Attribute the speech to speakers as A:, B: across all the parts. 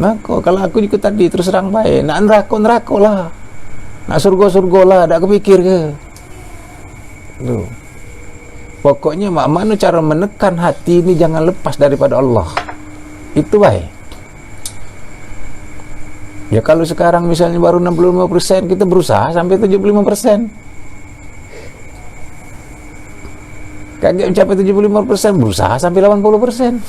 A: Maka kalau aku ikut tadi terus terang baik, nak neraka lah, nak surga lah, tak kepikir ke? Tuh. Pokoknya mana cara menekan hati ini jangan lepas daripada Allah. Itu baik. Ya kalau sekarang misalnya baru 65%, kita berusaha sampai 75%. Kagak mencapai 75%, berusaha sampai 80%.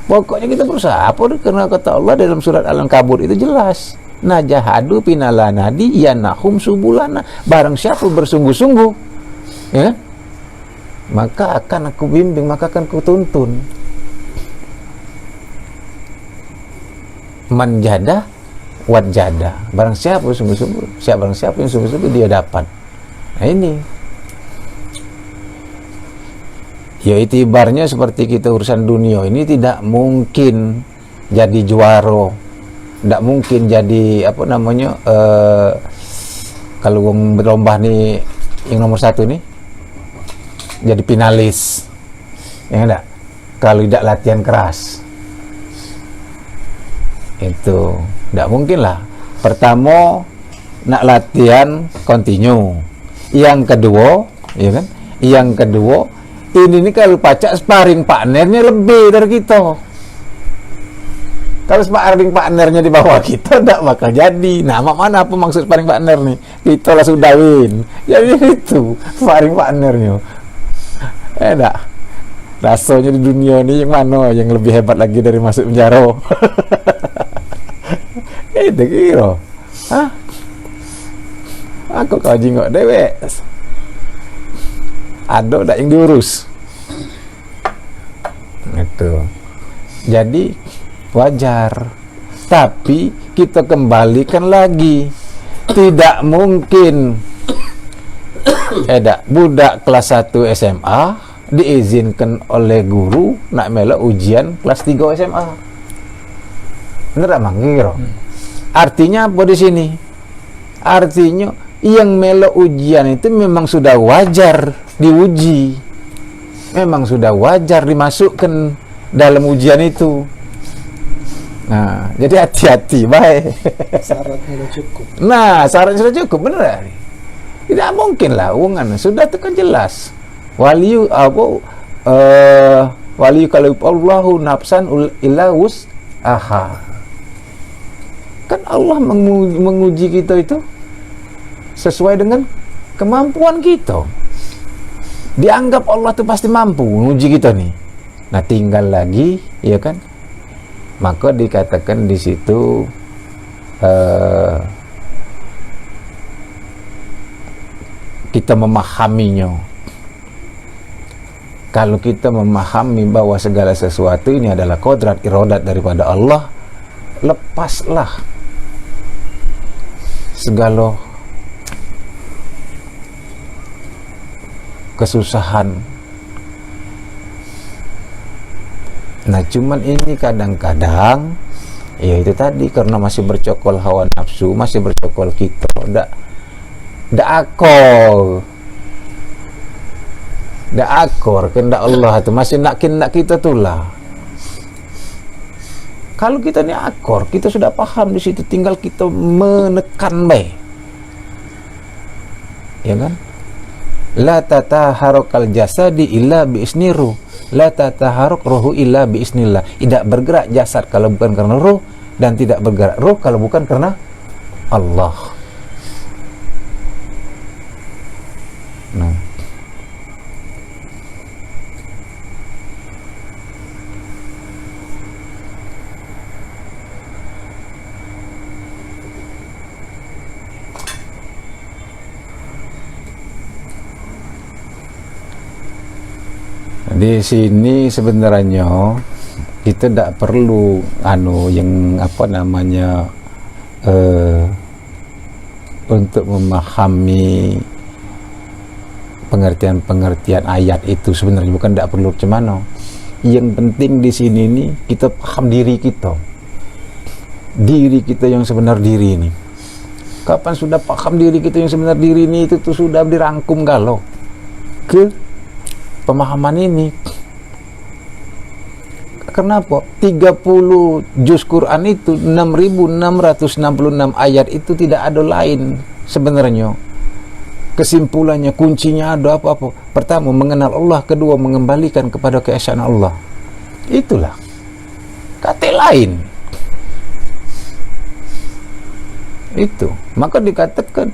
A: Pokoknya kita berusaha. Apa? Karena kata Allah dalam surat Al-Ankabut itu jelas. Najahadu pinalana diyanahum subulana. Barang siapa bersungguh-sungguh, ya, maka akan aku bimbing, maka akan aku tuntun. Manjada wajada. Barang siapa sungguh-sungguh, barang siapa yang sungguh-sungguh dia dapat. Nah ini. Ya itibarnya seperti kita urusan dunia ini tidak mungkin jadi juara, tidak mungkin jadi apa namanya kalau berlomba nih yang nomor 1 nih jadi finalis, ya enggak? Kalau tidak latihan keras itu tidak mungkin lah. Pertama nak latihan continue, yang kedua, ya kan? Yang kedua ini kalau pacak sparring partnernya lebih dari kita. Kalau sparring partnernya di bawah kita tidak bakal jadi. Nah, mana apa maksud sparring partner nih? Kita lah sudah win. Jadi itu sparring partnernya. Enggak. Rasanya di dunia ini yang mana yang lebih hebat lagi dari masuk penjara? Itu kira. Hah? Aku kau jingok dewek. Ada tak yang diurus itu. Jadi wajar, tapi kita kembalikan lagi, tidak mungkin budak kelas 1 SMA diizinkan oleh guru nak melok ujian kelas 3 SMA. Bener tak manggil? Artinya apa di sini? Artinya yang melok ujian itu memang sudah wajar diuji, memang sudah wajar dimasukkan dalam ujian itu. Nah, jadi hati-hati, baik.
B: Syaratnya sudah cukup.
A: Nah, syaratnya sudah cukup, benar. Tidak mungkin lah, hubungan sudah itu kan jelas. Waliyu kalau Allahu nafsan illa wus'aha. Kan Allah menguji kita itu sesuai dengan kemampuan kita. Dianggap Allah tuh pasti mampu menguji kita nih. Nah, tinggal lagi, ya kan? Maka dikatakan di situ kita memahaminya. Kalau kita memahami bahwa segala sesuatu ini adalah kodrat iradat daripada Allah, lepaslah segala kesusahan. Nah, cuman ini kadang-kadang ya itu tadi, karena masih bercokol hawa nafsu, masih bercokol kita, ndak akor kehendak Allah itu masih nak kita tulah. Kalau kita ni akor, kita sudah paham di situ, tinggal kita menekan baik, ya kan? La tataharukal jasadi illa bi'isniru, la tataharuk ruhu illa bi'isnillah. Tidak bergerak jasad kalau bukan karena ruh, dan tidak bergerak ruh kalau bukan karena Allah. Nah, di sini sebenarnya kita tidak perlu yang apa namanya untuk memahami pengertian ayat itu. Sebenarnya bukan tidak perlu cemano. Yang penting di sini nih kita paham diri kita yang sebenar diri ini. Kapan sudah paham diri kita yang sebenar diri ini, itu tuh sudah dirangkum galau ke pemahaman ini. Karena apa? 30 juz Quran itu 6.666 ayat itu tidak ada lain sebenarnya. Kesimpulannya, kuncinya ada apa-apa. Pertama, mengenal Allah. Kedua, mengembalikan kepada keesaan Allah. Itulah kata lain. Itu. Maka dikatakan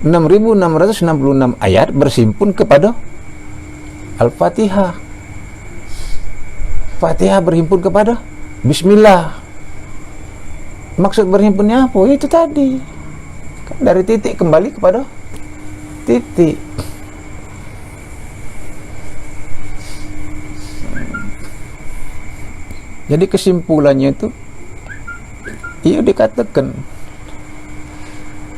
A: 6.666 ayat bersimpun kepada Al-Fatihah. Fatihah berhimpun kepada Bismillah. Maksud berhimpunnya apa? Itu tadi. Kan dari titik kembali kepada titik. Jadi kesimpulannya itu, iya dikatakan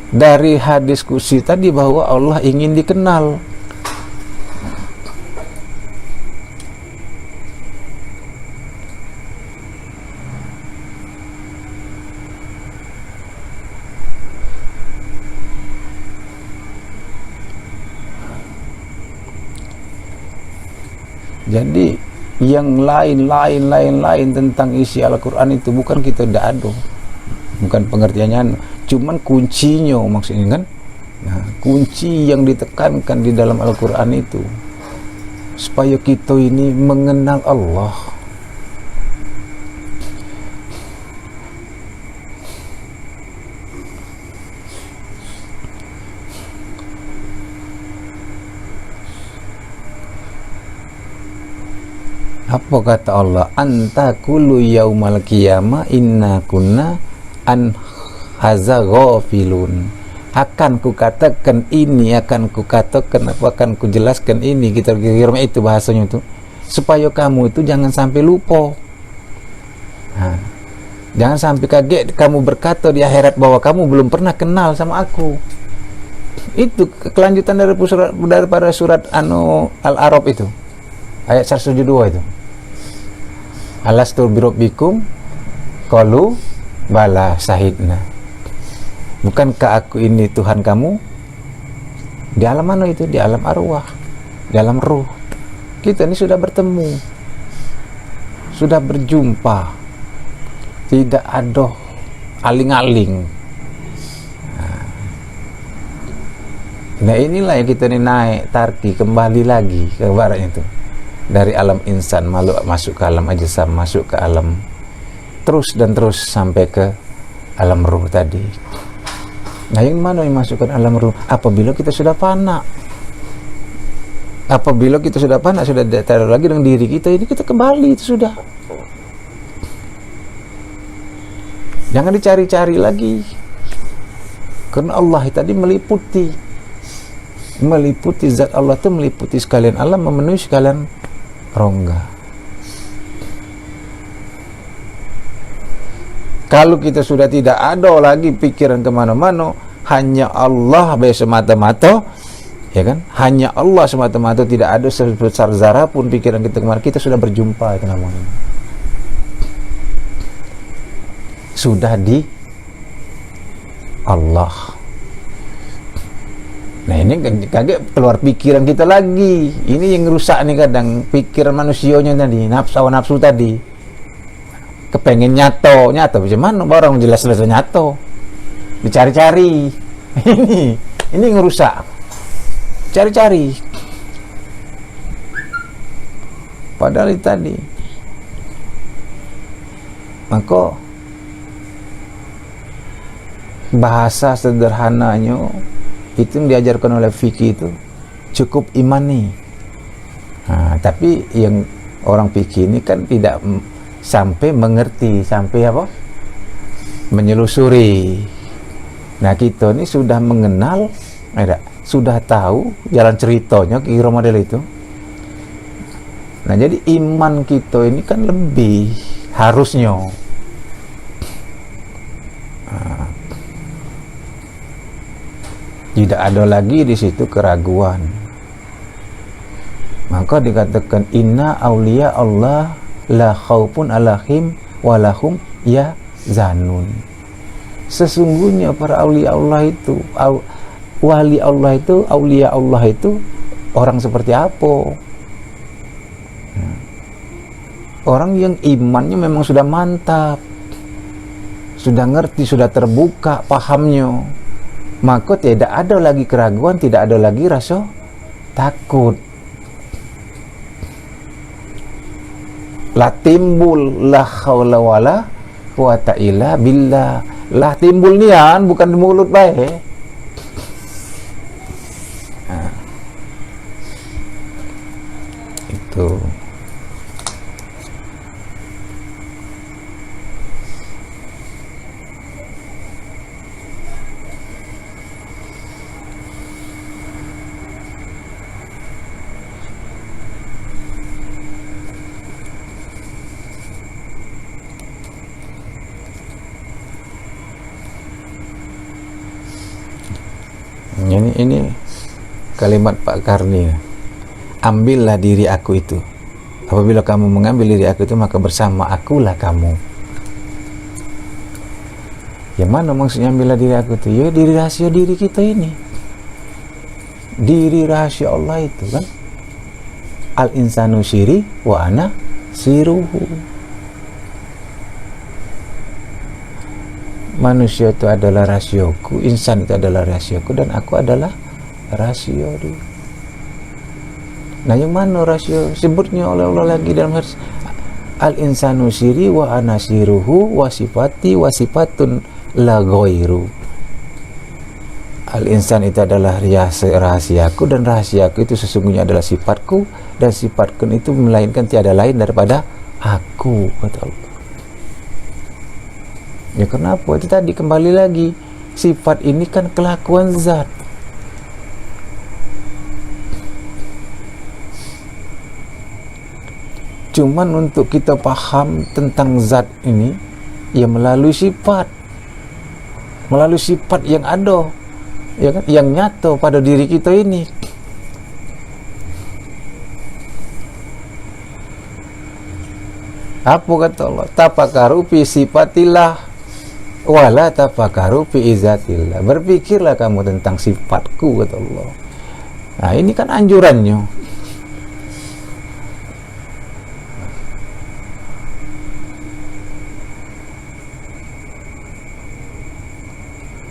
A: dari hadis kursi tadi bahwa Allah ingin dikenal. Jadi yang lain tentang isi Al-Quran itu bukan kita tidak ada, bukan pengertiannya, cuman kuncinya maksudnya kan. Nah, kunci yang ditekankan di dalam Al-Quran itu supaya kita ini mengenal Allah. Apa kata Allah? Anta kullu yaumal qiyamah inna kunna an haza ghafilun. Akan kukatakan ini, akan kukatakan apa, akan kujelaskan ini, kita kira itu bahasanya itu, supaya kamu itu jangan sampai lupa. Nah, jangan sampai kaget kamu berkata di akhirat bahwa kamu belum pernah kenal sama aku. Itu kelanjutan daripada surat Al-A'raf itu, ayat 172 itu. Alastu birabbikum qalu bala syahidna. Bukankah aku ini Tuhan kamu? Di alam mana itu? Di alam arwah, di alam ruh. Kita ini sudah bertemu, sudah berjumpa, tidak ada aling-aling. Nah inilah yang kita ini naik tarki kembali lagi ke baratnya itu, dari alam insan masuk ke alam ajsam, masuk ke alam terus dan terus sampai ke alam ruh tadi. Nah yang mana yang masukkan alam ruh? Apabila kita sudah fana, apabila kita sudah fana, sudah tidak ada lagi dengan diri kita ini, kita kembali itu sudah. Jangan dicari-cari lagi, karena Allah tadi meliputi zat Allah itu meliputi sekalian alam, memenuhi sekalian rongga. Kalau kita sudah tidak ada lagi pikiran kemana-mana, hanya Allah semata-mata, ya kan? Hanya Allah semata-mata, tidak ada sebesar zarah pun pikiran kita kemana, kita sudah berjumpa, itu namanya. Sudah di Allah. Nah ini kaget keluar pikiran kita lagi. Ini yang rusak nih kadang, pikiran manusianya tadi, nafsu tadi. Kepengen nyato bagaimana orang jelas-jelas nyato, dicari-cari. Ini ngerusak, cari-cari, padahal itu tadi. Maka bahasa sederhananya itu yang diajarkan oleh fikih itu cukup imani. Nah, tapi yang orang fikih ini kan tidak sampai mengerti, sampai apa? Menyelusuri. Nah kita ini sudah mengenal, sudah tahu jalan ceritanya kira model itu. Nah jadi iman kita ini kan lebih harusnya. Nah, tidak ada lagi di situ keraguan. Maka dikatakan inna auliya Allah la khaufun alaihim walahum ya zanun. Sesungguhnya para aulia Allah itu, wali Allah itu, aulia Allah itu orang seperti apa? orang yang imannya memang sudah mantap, sudah ngerti, sudah terbuka pahamnya, maka tidak ada lagi keraguan, tidak ada lagi rasa takut. Lah timbul la haula wala quwata illa billah. Lah timbul nian bukan di mulut baik. Nah, itu. Ini kalimat Pak Karni. Ambillah diri aku itu. Apabila kamu mengambil diri aku itu, maka bersama akulah kamu. Yang mana maksudnya ambillah diri aku itu? Ya diri rahasia diri kita ini. Diri rahasia Allah itu kan. Al insanu siri wa ana siruhu. Manusia itu adalah rahasioku, insan itu adalah rahasioku, dan aku adalah rahasia dia. Nah, yang mana rahasia? Sebutnya oleh Allah lagi dalam hadis, al insanu siri wa ana siruhu wa sifati wa sifatun la ghairu. Al insan itu adalah rahasiaku, dan rahasiaku itu sesungguhnya adalah sifatku, dan sifatku itu melainkan tiada lain daripada aku, kata Allah. Ya kenapa? Itu tadi kembali lagi, sifat ini kan kelakuan zat. Cuman untuk kita paham tentang zat ini, ya melalui sifat yang ada, ya kan, yang nyata pada diri kita ini. Apa kata Allah? Tafakkaru fi sifatillah wala tafakkaru fi izatillah. Berpikirlah kamu tentang sifatku, kata Allah. Nah, ini kan anjurannya.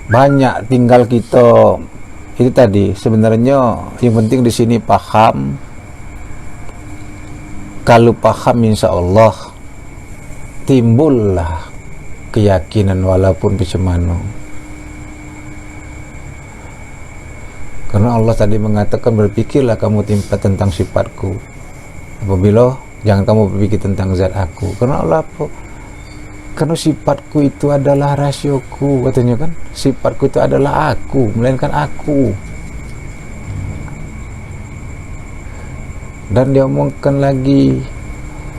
A: Banyak tinggal kita itu tadi. Sebenarnya yang penting di sini paham. Kalau paham, insya Allah timbullah keyakinan walaupun bagaimana. Karena Allah tadi mengatakan berpikirlah kamu tentang sifatku. Apabila jangan kamu berpikir tentang zat aku. Karena Allah apa? Karena sifatku itu adalah rahasioku, katanya kan. Sifatku itu adalah aku, melainkan aku. Dan dia omongkan lagi,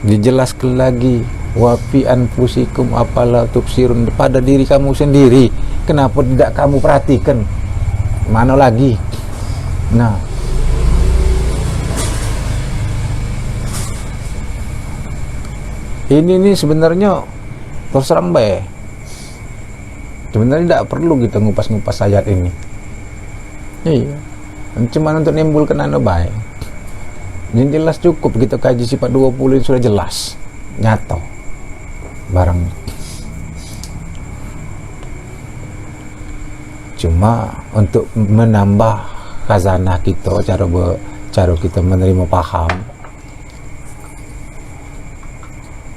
A: dijelaskan lagi, wa fi anfusikum afala tubsirun, pada diri kamu sendiri kenapa tidak kamu perhatikan? Mana lagi? Nah, ini sebenarnya terserang baik. Sebenarnya tidak perlu kita ngupas-ngupas ayat ini. Iya, cuma untuk nimbulkan anu baik. Yang jelas cukup kita kaji sifat 20 ini sudah jelas, nyata barang. Cuma untuk menambah khazanah kita, cara kita menerima paham,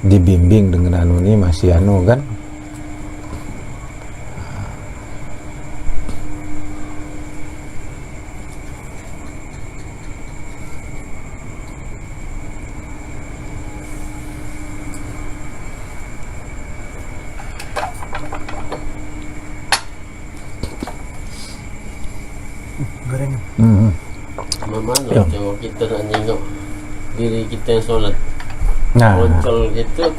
A: dibimbing dengan anu ini masih anu kan.
C: Mana kalau kita nak tengok diri kita yang solat,
A: Nah,
C: muncul gitu,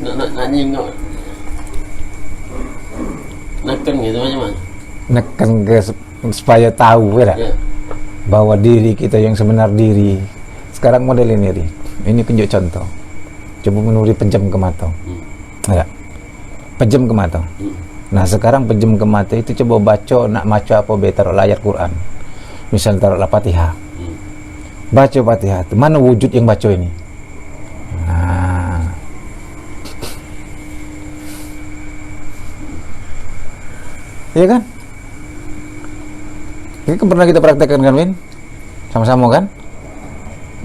C: nak tengok, neken gitu macam mana?
A: neken ke supaya tahu ya, bahwa diri kita yang sebenar diri. Sekarang model ini, Ri. Ini tunjuk contoh. Coba menuri pejam ke mata. Ya. Pejam ke mata. Nah, sekarang pejam ke mata itu coba baca, nak baca apa taruh ayat Quran. Misal taruh Fatihah. Baca Fatihah. Mana wujud yang baca ini? Nah, Iya kan? Ini kan pernah kita praktekkan kan, Win? Sama-sama kan?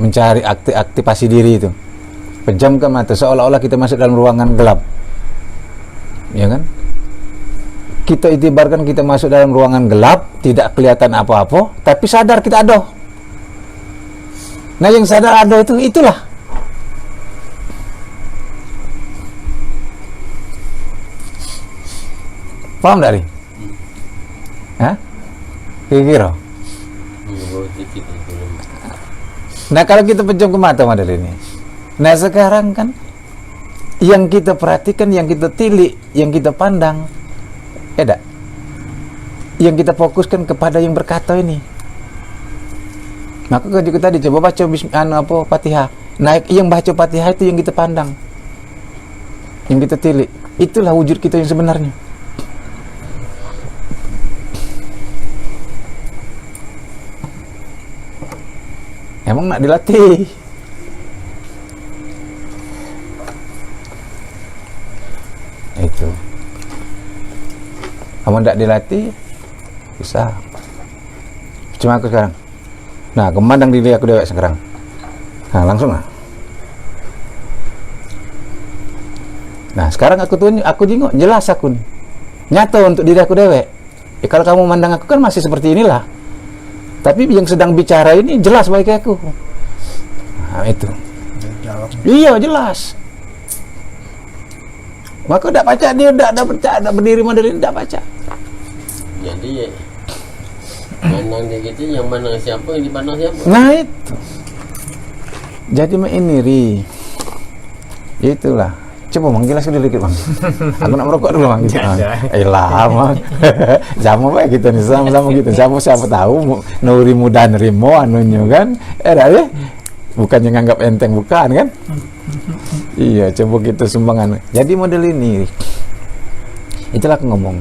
A: Mencari aktivasi diri itu. Pejamkan mata seolah-olah kita masuk dalam ruangan gelap. Ya kan? Kita itibarkan kita masuk dalam ruangan gelap, tidak kelihatan apa-apa, tapi sadar kita ada. Nah, yang sadar ada itulah. Paham dari? Hah? Kira-kira? Nah, kalau kita pejam ke mata model ini. Nah, sekarang kan yang kita perhatikan, yang kita tilik, yang kita pandang, ada yang kita fokuskan kepada yang berkata ini. Maka juga tadi coba baca Fatihah. Nah, yang baca Fatihah itu yang kita pandang, yang kita tilik. Itulah wujud kita yang sebenarnya. Emang nak dilatih. Itu. Kamu tidak dilatih, bisa. Cuma aku sekarang. Nah, memandang diri aku dewek sekarang. Nah, langsung lah. Nah, sekarang aku jengok, jelas aku nih. Nyata untuk diri aku dewek. Kalau kamu memandang aku kan masih seperti inilah. Tapi yang sedang bicara ini jelas bagi aku. Nah, itu. Iya, jelas. Maka udah baca dia udah berdiri model ini udah baca.
C: Jadi pandang dia gitu, yang pandang siapa, yang dipandang siapa.
A: Nah itu. Jadi ini itulah. Coba Bang, jelasin dulu dikit Bang. Aku nak merokok dulu Bang. Lama. Sama baik kita nih, sama-sama gitu. Siapa tahu Nuri muda nerimo anunya kan. Ya. Bukannya nganggap enteng, bukan kan? Iya, coba kita sumbangan. Jadi model ini, itulah aku ngomong.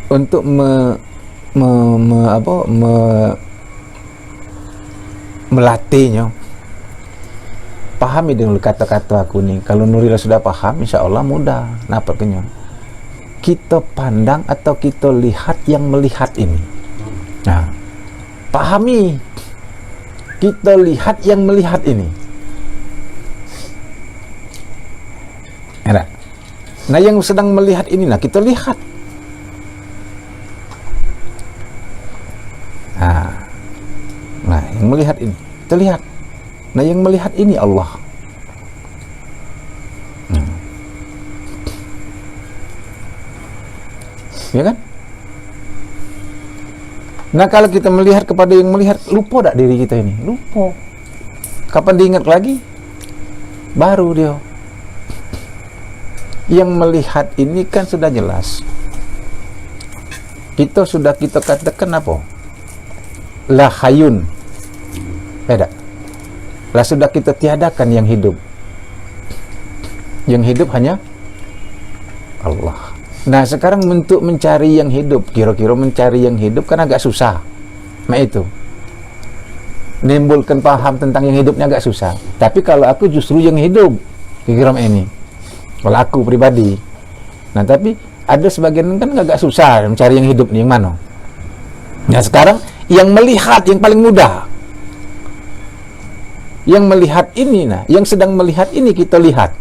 A: Untuk melatihnya, pahami dulu kata-kata aku nih. Kalau Nurila sudah paham, insya Allah mudah napaknya. Kita pandang atau kita lihat yang melihat ini. Nah, pahami. Kita lihat yang melihat ini. Enak. Nah, yang sedang melihat ini, nah kita lihat. Nah, yang melihat ini, kita lihat. Nah, yang melihat ini Allah. Ya kan? Nah, kalau kita melihat kepada yang melihat, lupa tak diri kita ini? Lupa. Kapan diingat lagi? Baru dia. Yang melihat ini kan sudah jelas. Kita katakan apa? La hayun. Beda. Lah sudah kita tiadakan yang hidup. Yang hidup hanya Allah. Nah, sekarang untuk mencari yang hidup, kira-kira mencari yang hidup kan agak susah. Nah itu. Nimbulkan paham tentang yang hidupnya agak susah. Tapi kalau aku justru yang hidup, kira-kira ini. Kalau aku pribadi. Nah, tapi ada sebagian kan agak susah mencari yang hidup nih, yang mana? Nah, sekarang yang melihat yang paling mudah. Yang melihat ini, nah, yang sedang melihat ini kita lihat.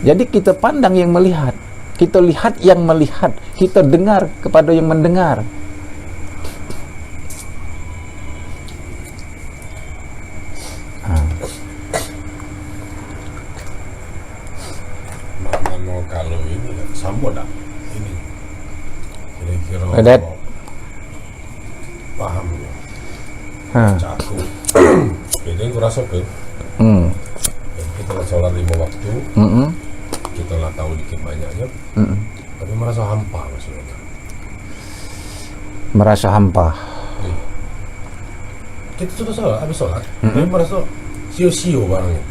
A: Jadi kita pandang yang melihat, kita lihat yang melihat, kita dengar kepada yang mendengar.
D: Kalau ini sama tak? Ini kira-kira
A: Adat.
D: paham ya? Cakup. Jadi aku rasa ke kita lah sholat 5 waktu, kita lah tahu dikit banyaknya, tapi merasa hampa maksudnya.
A: Merasa hampa.
D: Iya. Kita sudah sholat, habis sholat, tapi merasa sio-sio barangnya.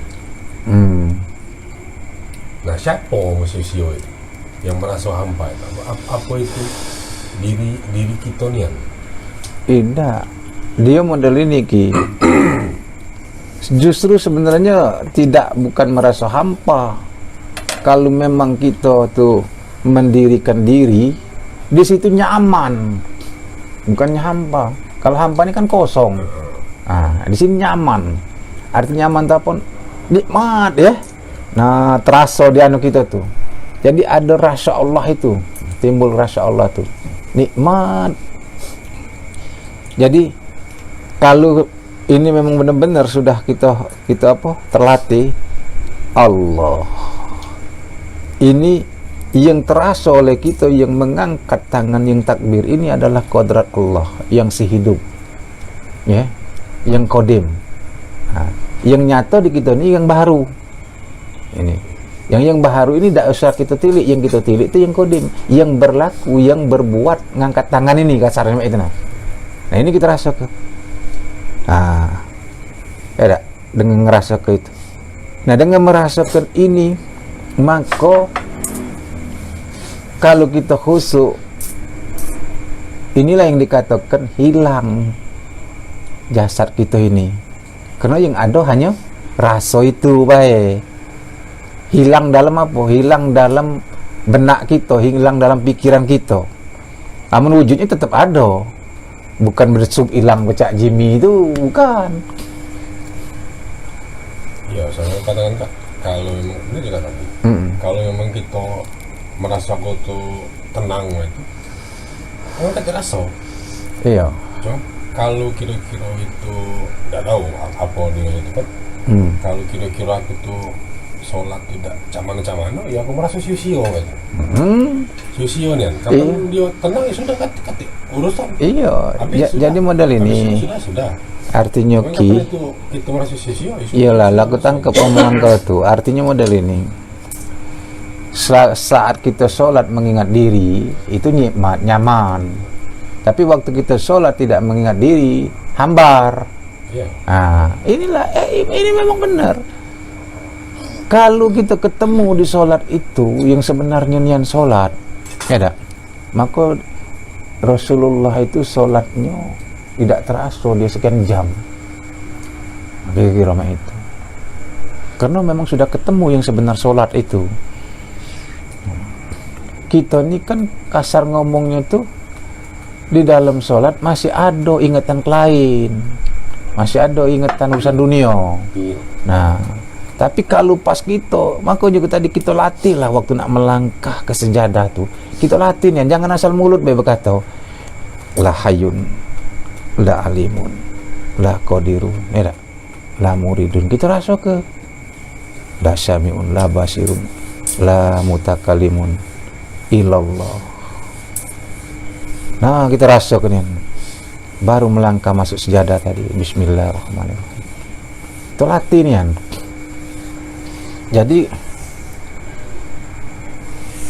D: Nah, siapa mau sio-sio itu? Yang merasa hampa itu? Apa itu diri kita nih?
A: Tidak. Dia model ini Ki. Justru sebenarnya bukan merasa hampa. Kalau memang kita tuh mendirikan diri, di situ nyaman, bukannya hampa. Kalau hampa ini kan kosong. Di sini nyaman. Artinya nyaman itu apa? Nikmat ya. Nah, terasa di anu kita tuh. Jadi ada rasa Allah itu, timbul rasa Allah tuh. Nikmat. Jadi kalau ini memang benar-benar sudah kita terlatih, Allah. Ini yang terasa oleh kita, yang mengangkat tangan, yang takbir ini adalah kodrat Allah yang si hidup, ya, yang kodim. Yang nyata di kita ini yang baru. Ini, yang baru ini tidak usah kita tilik, yang kita tilik itu yang kodim, yang berlaku, yang berbuat, ngangkat tangan ini kasarnya itu. Nah, ini kita rasa ke. Ya, dengan ngerasa ke itu. Nah, dengan merasakan ini, maka kalau kita khusyuk, inilah yang dikatakan hilang jasad kita ini. Karena yang ada hanya rasa itu, baik. Hilang dalam apa? Hilang dalam benak kita, hilang dalam pikiran kita. Namun wujudnya tetap ada. Bukan bersub hilang becak Jimmy itu, bukan.
D: Ya, saya katakan Kak, kalau memang ini juga tadi. Kalau memang kita merasa kau tuh tenang itu, memang kita rasa.
A: Iya.
D: Cuma kalau kira-kira itu nggak tahu apa dia itu kan. Kalau kira-kira aku tuh sholat tidak camana-camana, ya aku merasa sio-sio gitu. Sio-sio nih. Kalau dia tenang ya sudah kat urusan.
A: Iya. Jadi model ini.
D: Sudah.
A: Artinya
D: kita merasa sio-sio.
A: Iyalah, aku tangkap omongan kau tuh. Artinya model ini. Saat kita sholat mengingat diri itu nikmat, nyaman. Tapi waktu kita sholat tidak mengingat diri, hambar. Inilah ini memang benar. Kalau kita ketemu di sholat itu yang sebenarnya nian sholat, ya tak? Maka Rasulullah itu sholatnya tidak terasa dia sekian jam. Kira-kira itu. Karena memang sudah ketemu yang sebenar sholat itu. Kita ini kan kasar ngomongnya tuh di dalam sholat masih ada ingatan lain, masih ada ingatan urusan dunia. Nah, tapi kalau pas kita, maka juga tadi kita latih lah waktu nak melangkah ke sejadah tuh, kita latih ya, jangan asal mulut berkata la hayyun la alimun la qadirun, ya tak? La muridun, kita rasa ke la syami'un la basirun la mutakalimun ilallah. Nah, kita rasa ke baru melangkah masuk sejadah tadi, bismillahirrahmanirrahim. Itu latihan. Jadi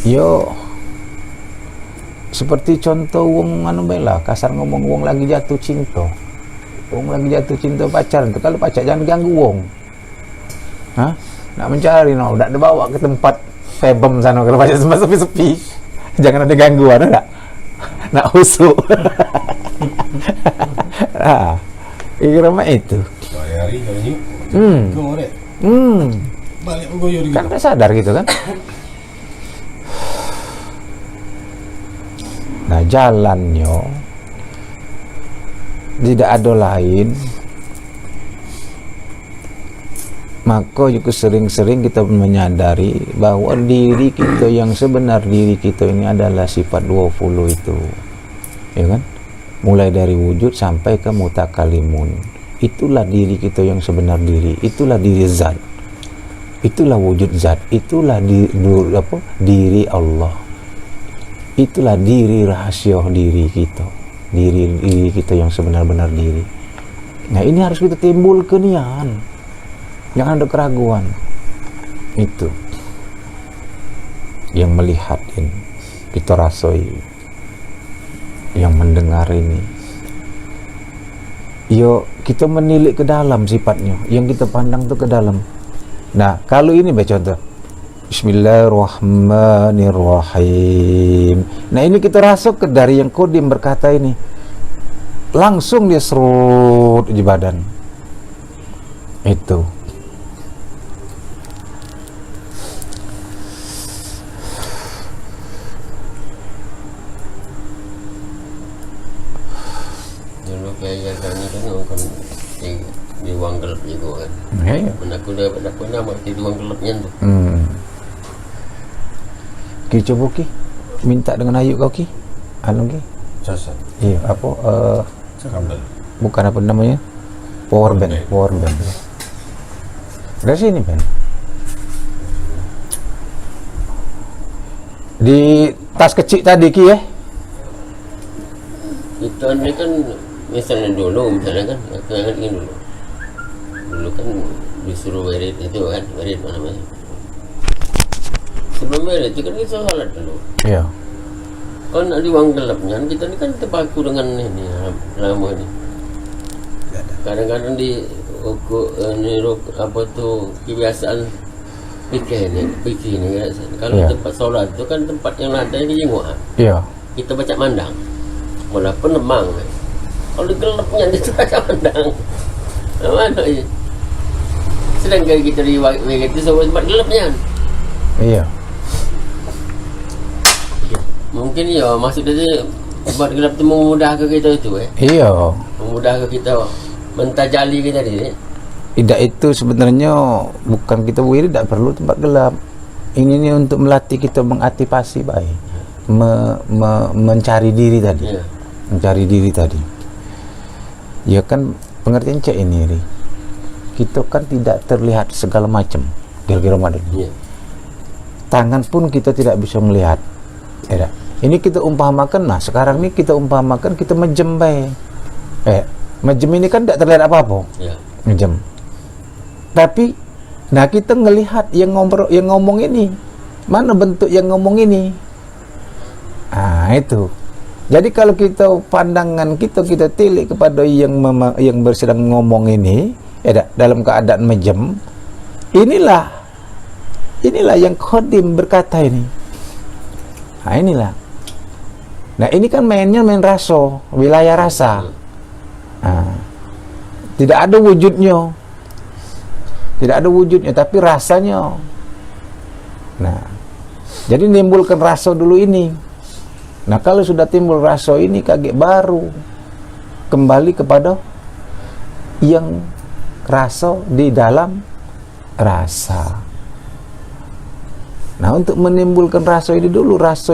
A: yo seperti contoh wong anu bela, kasar ngomong wong lagi jatuh cinta. Wong lagi jatuh cinta pacaran tuh, kalau pacar jangan ganggu wong. Nak mencari nak dibawa ke tempat febem sana kalau pacar sempat sepi-sepi. Jangan ada gangguan, enggak? Nak husuk. Kira mah itu.
D: Hari ini. Gorek. Balik goyor gitu.
A: Kan sadar gitu kan? Nah, jalannya tidak ada lain, maka juga sering-sering kita menyadari bahwa diri kita yang sebenar, diri kita ini adalah sifat 20 itu, ya kan? Mulai dari wujud sampai ke mutakalimun. Itulah diri kita yang sebenar diri, itulah diri zat, itulah wujud zat, itulah diri Allah, itulah diri rahasia diri kita, diri kita yang sebenar-benar diri. Nah, ini harus kita timbulkan nian. Jangan ada keraguan. Itu yang melihat ini, kita rasoi, yang mendengar ini. Yo, kita menilik ke dalam sifatnya, yang kita pandang tuh ke dalam. Nah, kalau ini baca contoh, Bismillahirrahmanirrahim. Nah, ini kita rasuk ke dari yang kodim berkata ini, langsung dia serut di badan. Itu.
C: Dulu kayak kami kan ngomong di ruang gelap juga kan.
A: Iya.
C: Mana aku dapat nama di ruang gelapnya tuh.
A: Ki coba Ki minta dengan Ayu kau Ki. Anu Ki.
D: Jasa
A: Iya, apa
D: kabel.
A: bukan apa namanya? Power bank. Dari sini, Ben. Di tas kecil tadi Ki ya.
C: Itu ini kan misalnya kan aku ingat ini dulu kan disuruh merit itu kan merit mana namanya sebelum merit itu kan kita sholat dulu
A: Iya.
C: kan di ruang gelapnya kita ini kan terpaku dengan ini lama ini kadang-kadang di apa tuh kebiasaan pikir ini kan kalau
A: Iya.
C: tempat sholat itu kan tempat yang lantai di jenguk
A: Iya.
C: kita baca mandang walaupun lemang kalau gelapnya itu baca mandang mana ya sedangkan kita di WG itu sama tempat gelapnya
A: Iya.
C: mungkin ya maksudnya itu tempat gelap itu memudahkan kita itu
A: Iya.
C: memudahkan kita mentajali kita ini
A: Tidak, itu sebenarnya bukan kita wiri, tidak perlu tempat gelap. Ini untuk melatih kita mengaktifasi baik, mencari diri tadi,
C: ya.
A: mencari diri tadi. Ya kan pengertian cek ini, Ri. Kita kan tidak terlihat segala macam, kira-kira mana?
C: Ya.
A: Tangan pun kita tidak bisa melihat. Ya, ini kita umpamakan, nah sekarang ini kita umpamakan kita mejem baik. Mejem ini kan tidak terlihat apa-apa.
C: Ya.
A: Mejem. Tapi, nah kita ngelihat yang ngomong ini, mana bentuk yang ngomong ini? Ah itu. Jadi kalau kita pandangan kita tilik kepada yang sedang ngomong ini, dalam keadaan mejem, inilah yang Khodim berkata ini. Nah inilah. Nah ini kan mainnya main raso, wilayah rasa. Nah, tidak ada wujudnya. Tidak ada wujudnya, tapi rasanya. Nah, jadi nimbulkan rasa dulu ini. Nah, kalau sudah timbul rasa ini, kaget baru kembali kepada yang rasa di dalam rasa. Nah, untuk menimbulkan rasa ini dulu, rasa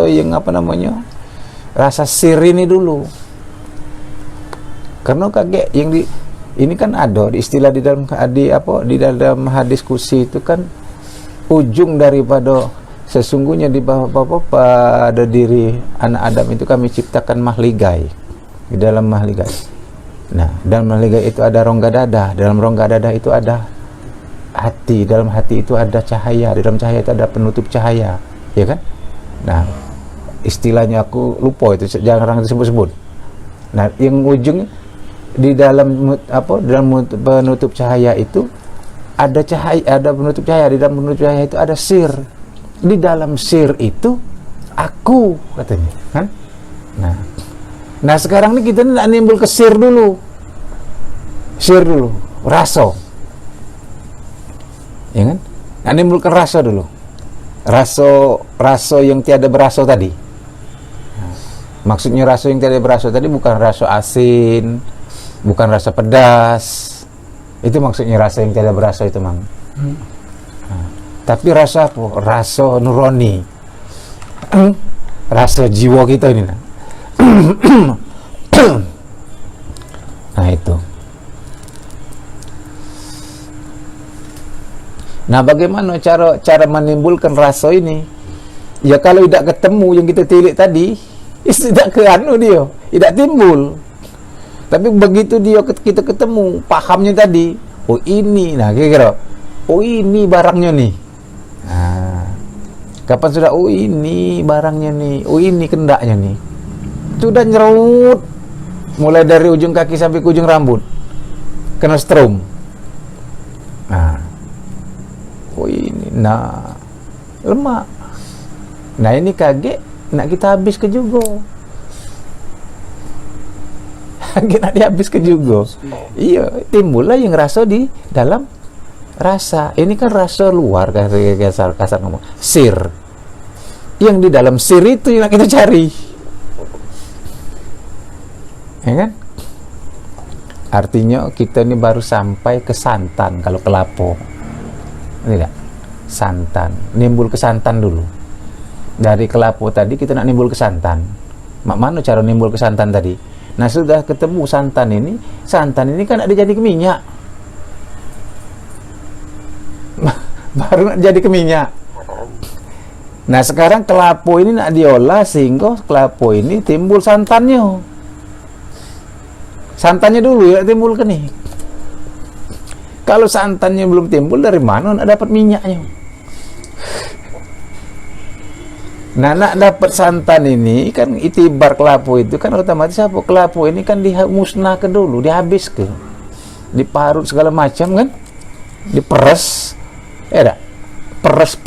A: yang apa namanya? Rasa sir ini dulu. Karena kaget yang ini kan ada istilah di dalam hadis kursi itu kan ujung daripada sesungguhnya di bawah pada diri anak Adam itu kami ciptakan mahligai, di dalam mahligai. Nah, dalam mahligai itu ada rongga dada, dalam rongga dada itu ada hati, dalam hati itu ada cahaya, di dalam cahaya itu ada penutup cahaya, ya kan? Nah, istilahnya aku lupa itu, jarang disebut-sebut. Nah, yang ujungnya di dalam dalam penutup cahaya itu ada cahaya, ada penutup cahaya, di dalam penutup cahaya itu ada sir, di dalam sir itu aku, katanya kan. Nah sekarang ini kita tidak nimbul ke sir dulu, raso, ya kan? Nah, nimbulkan raso dulu, raso yang tiada beraso tadi. Maksudnya raso yang tiada beraso tadi bukan raso asin, bukan rasa pedas, itu maksudnya rasa yang tidak berasa itu, Mang. Nah, tapi rasa apa? Rasa nurani, rasa jiwa kita ini. Nah itu. Nah bagaimana cara menimbulkan rasa ini? Ya kalau tidak ketemu yang kita tilik tadi, tidak ke dia, tidak timbul. Tapi begitu kita ketemu, pahamnya tadi, oh ini, nah kira-kira, oh ini barangnya nih. Nah, kapan sudah, oh ini barangnya nih, oh ini kendaknya nih. Sudah nyerut, mulai dari ujung kaki sampai ke ujung rambut, kena strom. Nah, oh ini, nah, lemak. Nah ini kaget, nak kita habis ke juga. Kita dihabis ke juga. Iya, timbullah yang rasa di dalam rasa. Ini kan rasa luar, kasar ngomong. Sir. Yang di dalam sir itu yang kita cari. ya kan? Artinya kita ini baru sampai ke santan kalau ke lapo. Tidak. Santan, nimbul ke santan dulu. Dari kelapo tadi kita nak nimbul ke santan. Mana cara nimbul ke santan tadi? Nah, sudah ketemu santan ini kan ada jadi ke minyak. Baru nak jadi ke minyak. Nah, sekarang kelapo ini nak diolah sehingga kelapo ini timbul santannya. Santannya dulu ya timbul ke nih. Kalau santannya belum timbul, dari mana nak dapat minyaknya? Nah, nak dapat santan ini kan itibar kelapo itu kan otomatis apa? Kelapo ini kan dimusnah ke dulu, dihabis ke, diparut segala macam kan, diperes, ya dah, peres,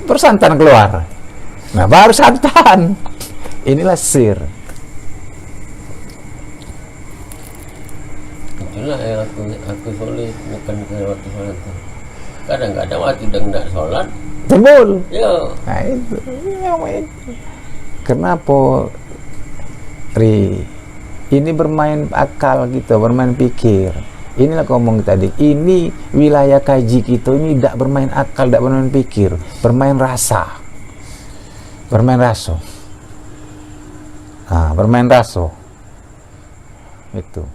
A: terus santan keluar. Nah, baru santan. Inilah sir.
C: Itulah yang aku sulit bukan waktu sholat tuh. Kadang-kadang waktu udah nggak sholat
A: Timbul.
C: ya
A: Nah itu. Kenapa Ri? Ini bermain akal kita, bermain pikir. Inilah ngomong tadi. Ini wilayah kaji kita ini tidak bermain akal, tidak bermain pikir, bermain rasa. Bermain rasa. Bermain rasa. Itu.